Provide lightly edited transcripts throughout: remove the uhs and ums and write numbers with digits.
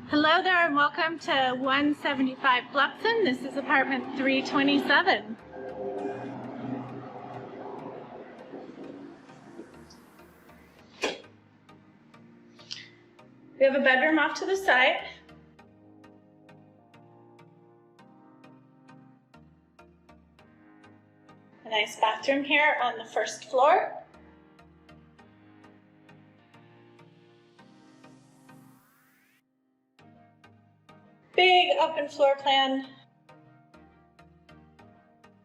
Hello there and welcome to 175 Bluxome. This is apartment 327. We have a bedroom off to the side. A nice bathroom here on the first floor. Big open floor plan.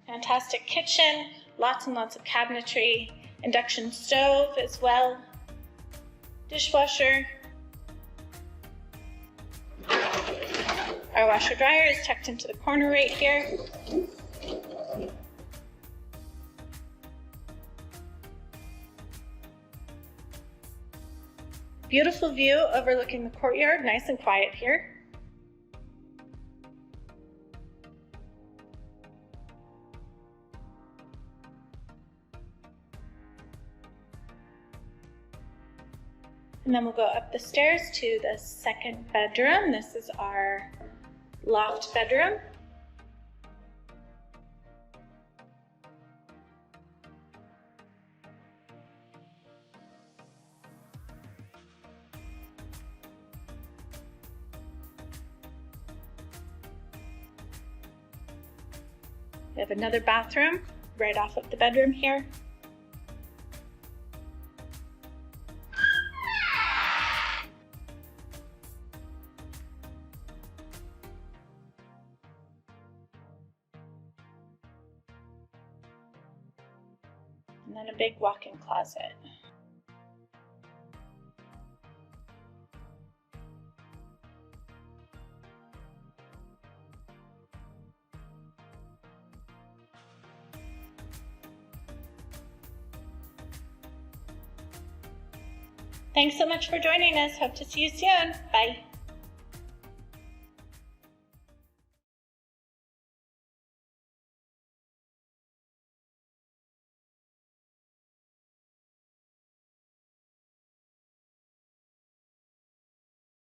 Fantastic kitchen, lots and lots of cabinetry, induction stove as well, dishwasher. Our washer dryer is tucked into the corner right here. Beautiful view overlooking the courtyard, nice and quiet here. And then we'll go up the stairs to the second bedroom. This is our loft bedroom. We have another bathroom right off of the bedroom here. And then a big walk-in closet. Thanks so much for joining us. Hope to see you soon. Bye.